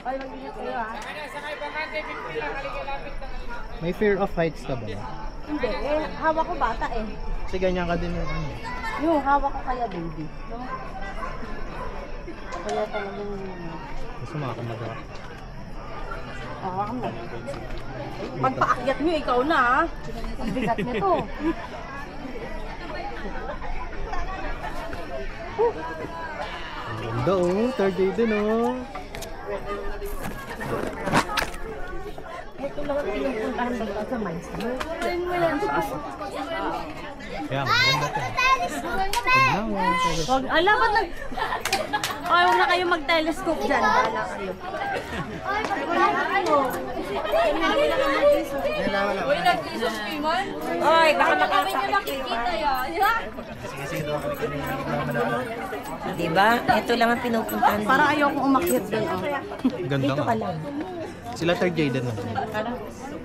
Ay, mag-ingat kayo ha. May fear of heights ka ba? Hindi, hawak ko bata eh. Kasi ganyan ka din yung ano. Yung hawak ko kaya baby. No? Kaya talagang... Gusto makakamaga. Hawak mo. Pagpaakyat nyo, ikaw na ha. Ang bigat nito. Ang ganda oh, third day din oh. Ito lang ang pinupuntahan dito sa Mindset. Kaya maganda to. Wag, ala, ba't nag... Ay, huwag na kayo mag-telescope dyan. Bala kayo. Uy, nag-isos Pimon? Ay, baka makasakit kayo. Diba? Ito lang ang pinupuntahan. Parang ayokong umakyat doon. Oh. Ganda Dito nga. ka lang. Sila third day din oh.